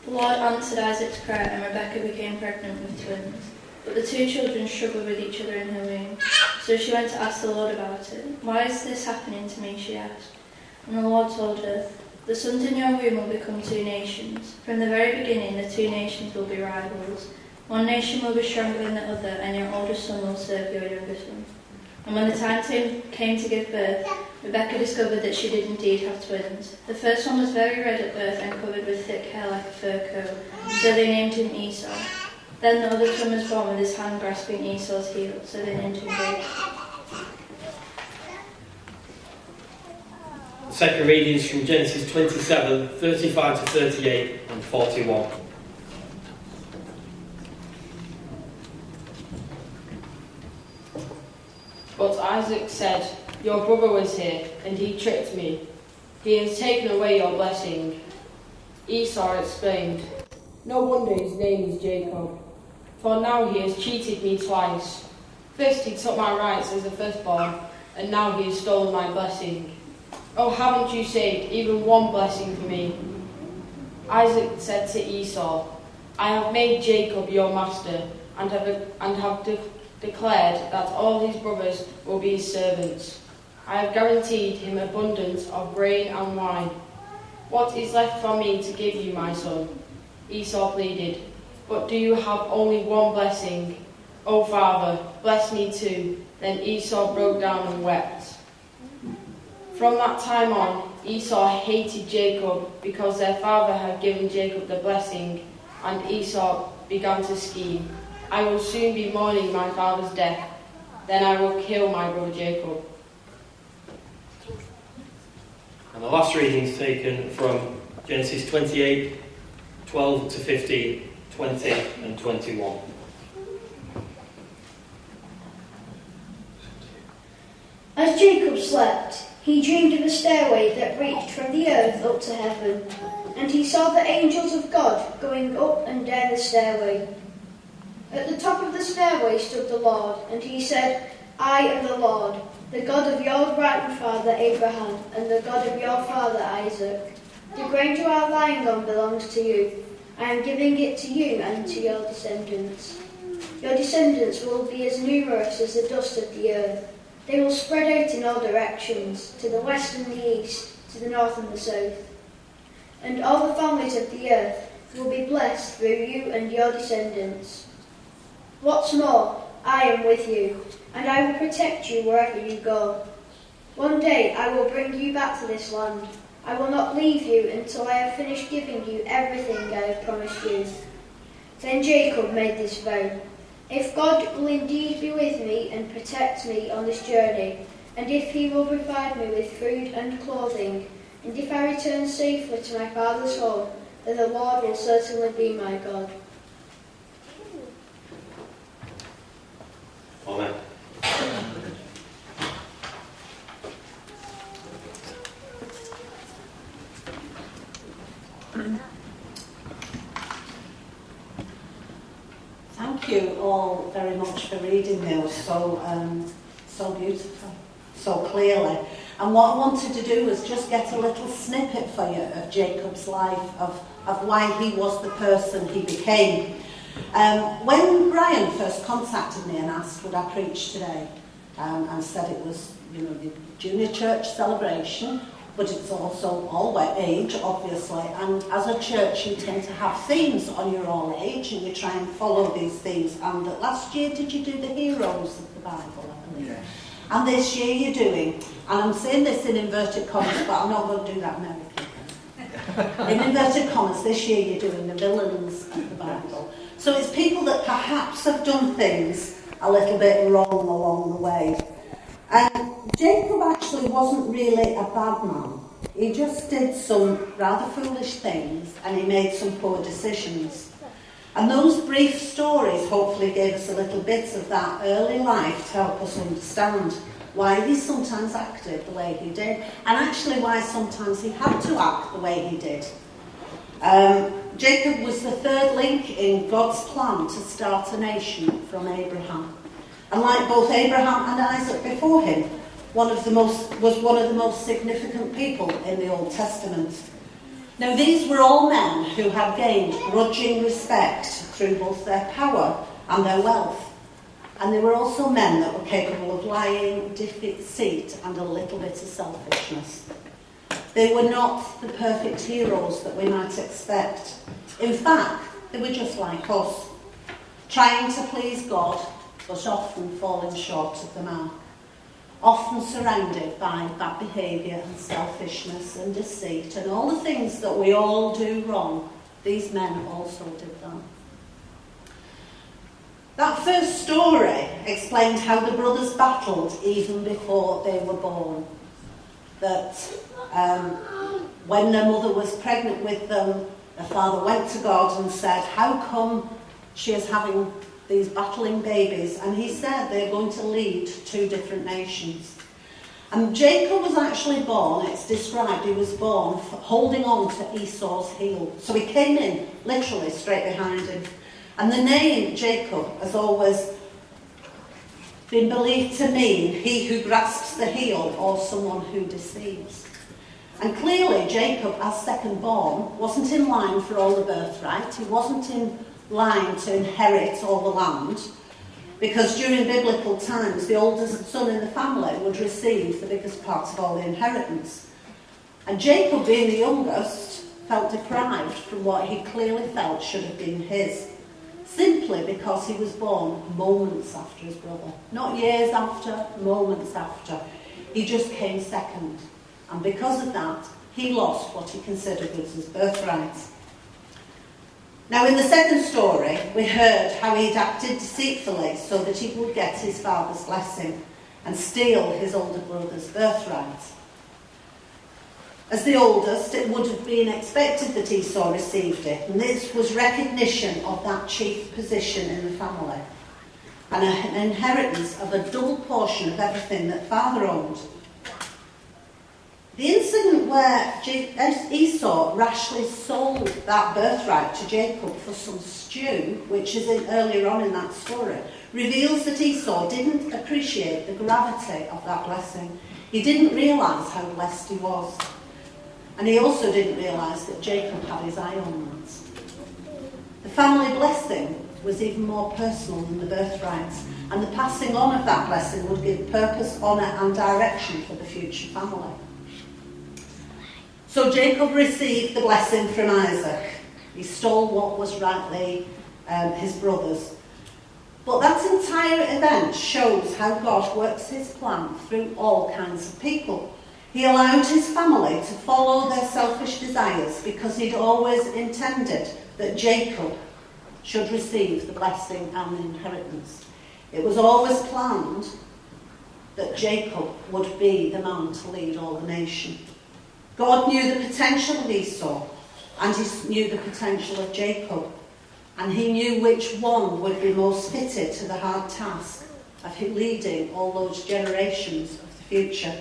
The Lord answered Isaac's prayer, and Rebekah became pregnant with twins. But the two children struggled with each other in her womb. So she went to ask the Lord about it. "Why is this happening to me?" she asked. And the Lord told her, "The sons in your womb will become two nations. From the very beginning, the two nations will be rivals. One nation will be stronger than the other, and your oldest son will serve your youngest one." And when the time came to give birth, Rebekah discovered that she did indeed have twins. The first one was very red at birth and covered with thick hair like a fur coat, so they named him Esau. Then the other twin was born with his hand grasping Esau's heel, so they named him Jacob. The second reading is from Genesis 27, 35 to 38 and 41. But Isaac said, "Your brother was here, and he tricked me. He has taken away your blessing." Esau explained, "No wonder his name is Jacob, for now he has cheated me twice. First he took my rights as a firstborn, and now he has stolen my blessing. Oh, haven't you saved even one blessing for me?" Isaac said to Esau, "I have made Jacob your master, and have declared that all his brothers will be his servants. I have guaranteed him abundance of grain and wine. What is left for me to give you, my son?" Esau pleaded, "But do you have only one blessing? Oh, father, bless me too." Then Esau broke down and wept. From that time on, Esau hated Jacob because their father had given Jacob the blessing, and Esau began to scheme. "I will soon be mourning my father's death. Then I will kill my brother Jacob." And the last reading is taken from Genesis 28, 12 to 15, 20 and 21. As Jacob slept, he dreamed of a stairway that reached from the earth up to heaven, and he saw the angels of God going up and down the stairway. At the top of the stairway stood the Lord, and he said, "I am the Lord, the God of your grandfather Abraham, and the God of your father Isaac. The ground you are lying on belongs to you. I am giving it to you and to your descendants. Your descendants will be as numerous as the dust of the earth. They will spread out in all directions, to the west and the east, to the north and the south. And all the families of the earth will be blessed through you and your descendants. What's more, I am with you, and I will protect you wherever you go. One day I will bring you back to this land. I will not leave you until I have finished giving you everything I have promised you." Then Jacob made this vow, "If God will indeed be with me and protect me on this journey, and if he will provide me with food and clothing, and if I return safely to my father's home, then the Lord will certainly be my God." Amen. Thank you all very much for reading those so beautifully, so clearly. And what I wanted to do was just get a little snippet for you of Jacob's life, of why he was the person he became. When Brian first contacted me and asked would I preach today, and said it was, the junior church celebration, but it's also all age, obviously, and as a church you tend to have themes on your own age, and you try and follow these themes. And last year, did you do the heroes of the Bible, I believe? Yeah. And this year you're doing, and I'm saying this in inverted commas, but I'm not going to do that American. In inverted commas, this year you're doing the villains of the Bible. So it's people that perhaps have done things a little bit wrong along the way. And Jacob actually wasn't really a bad man. He just did some rather foolish things, and he made some poor decisions. And those brief stories hopefully gave us a little bit of that early life to help us understand why he sometimes acted the way he did, and actually why sometimes he had to act the way he did. Jacob was the third link in God's plan to start a nation from Abraham. And like both Abraham and Isaac before him, was one of the most significant people in the Old Testament. Now, these were all men who had gained grudging respect through both their power and their wealth. And they were also men that were capable of lying, deceit, and a little bit of selfishness. They were not the perfect heroes that we might expect. In fact, they were just like us, trying to please God, but often falling short of the mark. Often surrounded by bad behaviour and selfishness and deceit and all the things that we all do wrong. These men also did that. That first story explained how the brothers battled even before they were born. That when their mother was pregnant with them, their father went to God and said, how come she is having these battling babies? And he said they're going to lead two different nations. And Jacob was actually born, it's described, he was born holding on to Esau's heel. So he came in literally straight behind him. And the name Jacob has always been believed to mean he who grasps the heel or someone who deceives. And clearly Jacob, as second born, wasn't in line for all the birthright. He wasn't in line to inherit all the land, because during biblical times the oldest son in the family would receive the biggest part of all the inheritance. And Jacob, being the youngest, felt deprived from what he clearly felt should have been his, simply because he was born moments after his brother. Not years after, moments after. He just came second. And because of that, he lost what he considered was his birthright. Now, in the second story, we heard how he'd acted deceitfully so that he would get his father's blessing and steal his older brother's birthright. As the oldest, it would have been expected that Esau received it, and this was recognition of that chief position in the family, and an inheritance of a double portion of everything that father owned. The incident where Esau rashly sold that birthright to Jacob for some stew, which is earlier on in that story, reveals that Esau didn't appreciate the gravity of that blessing. He didn't realise how blessed he was. And he also didn't realise that Jacob had his eye on that. The family blessing was even more personal than the birthrights, and the passing on of that blessing would give purpose, honour and direction for the future family. So Jacob received the blessing from Isaac. He stole what was rightly his brother's. But that entire event shows how God works his plan through all kinds of people. He allowed his family to follow their selfish desires because he'd always intended that Jacob should receive the blessing and the inheritance. It was always planned that Jacob would be the man to lead all the nation. God knew the potential of Esau, and he knew the potential of Jacob, and he knew which one would be most fitted to the hard task of leading all those generations of the future.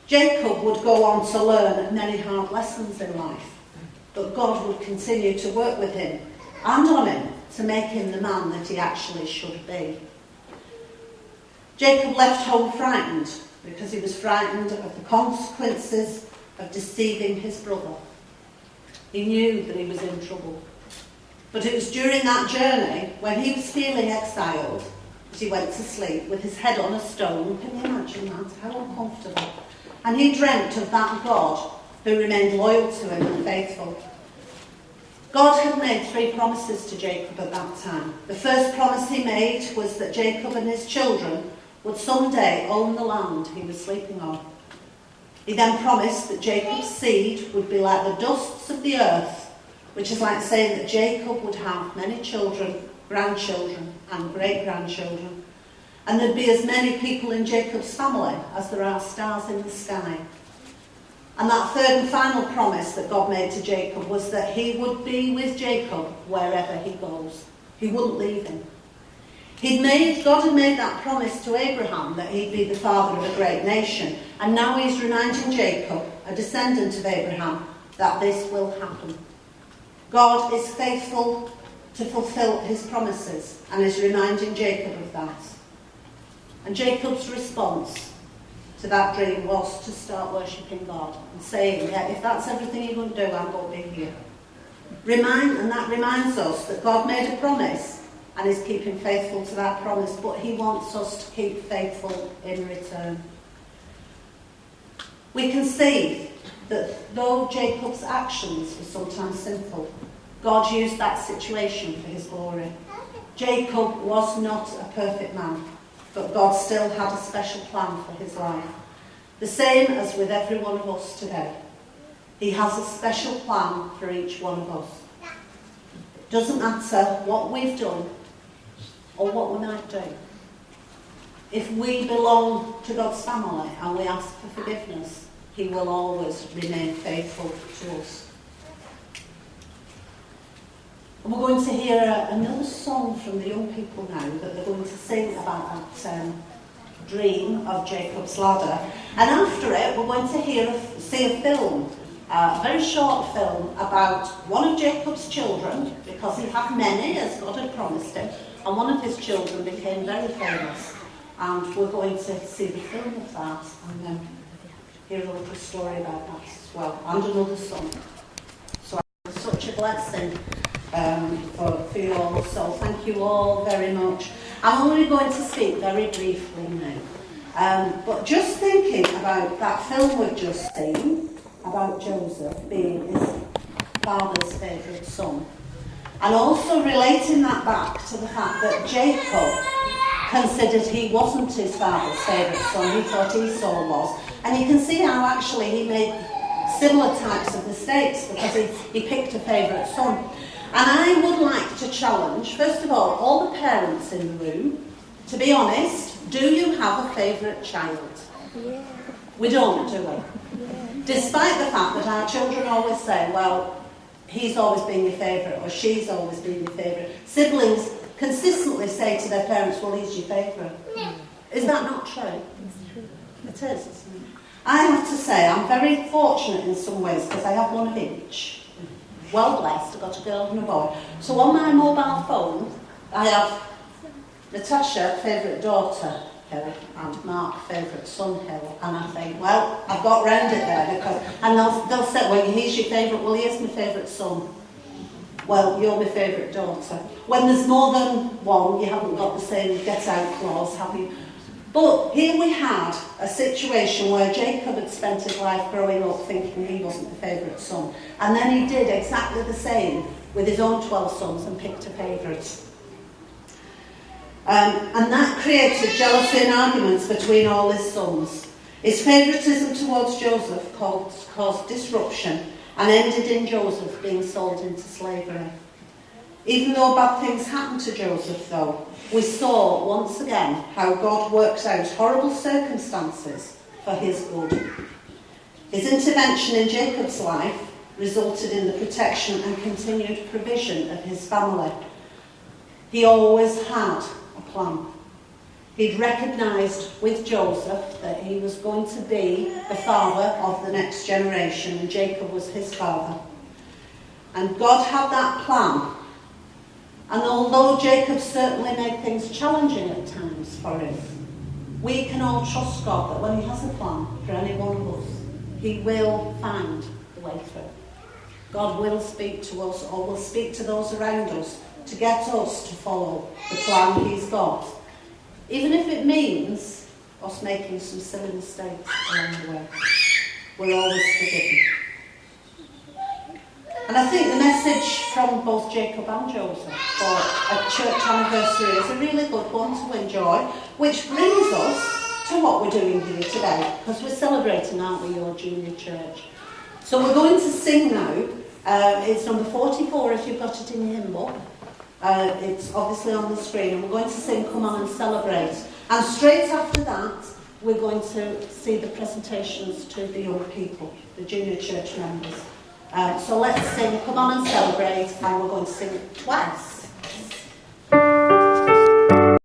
Jacob would go on to learn many hard lessons in life, but God would continue to work with him and on him to make him the man that he actually should be. Jacob left home frightened because he was frightened of the consequences of deceiving his brother. He knew that he was in trouble. But it was during that journey, when he was feeling exiled, that he went to sleep with his head on a stone. Can you imagine that? How uncomfortable. And he dreamt of that God who remained loyal to him and faithful. God had made 3 promises to Jacob at that time. The first promise he made was that Jacob and his children would someday own the land he was sleeping on. He then promised that Jacob's seed would be like the dusts of the earth, which is like saying that Jacob would have many children, grandchildren and great-grandchildren, and there'd be as many people in Jacob's family as there are stars in the sky. And that third and final promise that God made to Jacob was that he would be with Jacob wherever he goes. He wouldn't leave him. God had made that promise to Abraham that he'd be the father of a great nation, and now he's reminding Jacob, a descendant of Abraham, that this will happen. God is faithful to fulfill his promises and is reminding Jacob of that. And Jacob's response to to that dream was to start worshipping God and saying, yeah, if that's everything you're going to do, I'm going to be here. And that reminds us that God made a promise and is keeping faithful to that promise, but he wants us to keep faithful in return. We can see that though Jacob's actions were sometimes sinful, God used that situation for his glory. Jacob was not a perfect man, but God still had a special plan for his life. The same as with every one of us today. He has a special plan for each one of us. It doesn't matter what we've done or what we might do. If we belong to God's family and we ask for forgiveness, he will always remain faithful to us. And we're going to hear another song from the young people now that they're going to sing about that dream of Jacob's ladder. And after it, we're going to see a film, a very short film about one of Jacob's children, because he had many, as God had promised him, and one of his children became very famous. And we're going to see the film of that and then hear a little story about that as well, and another song. So it's such a blessing for you all, so thank you all very much. I'm only going to speak very briefly now, but just thinking about that film we've just seen, about Joseph being his father's favourite son, and also relating that back to the fact that Jacob considered he wasn't his father's favourite son, he thought Esau was, and you can see how actually he made similar types of mistakes because he picked a favourite son. And I would like to challenge, first of all the parents in the room, to be honest, do you have a favourite child? Yeah. We don't, do we? Yeah. Despite the fact that our children always say, well, he's always been your favourite or she's always been your favourite. Siblings consistently say to their parents, well, he's your favourite. Is that not true? It's true. It is, isn't it? I have to say, I'm very fortunate in some ways because I have one of each. Well blessed, I've got a girl and a boy. So on my mobile phone, I have Natasha, favourite daughter, Hill, and Mark, favourite son, Hill. And I think, well, I've got round it there because, and they'll say, well, he's your favourite. Well, he is my favourite son. Well, you're my favourite daughter. When there's more than one, you haven't got the same get-out clause, have you? But here we had a situation where Jacob had spent his life growing up thinking he wasn't the favourite son. And then he did exactly the same with his own 12 sons and picked a favourite. And that created jealousy and arguments between all his sons. His favouritism towards Joseph caused disruption and ended in Joseph being sold into slavery. Even though bad things happened to Joseph, though, we saw once again how God works out horrible circumstances for his good. His intervention in Jacob's life resulted in the protection and continued provision of his family. He always had a plan. He'd recognised with Joseph that he was going to be the father of the next generation, and Jacob was his father. And God had that plan. And although Jacob certainly made things challenging at times for him, we can all trust God that when he has a plan for any one of us, he will find the way through. God will speak to us, or will speak to those around us to get us to follow the plan he's got. Even if it means us making some silly mistakes along the way. We're always forgiven. And I think the message from both Jacob and Joseph for a church anniversary is a really good one to enjoy, which brings us to what we're doing here today, because we're celebrating, aren't we, your junior church. So we're going to sing now. It's number 44 if you've got it in your hymn book. It's obviously on the screen, and we're going to sing Come On and Celebrate. And straight after that, we're going to see the presentations to the young people, the junior church members. So let's sing Come On and Celebrate, and we're going to sing it twice.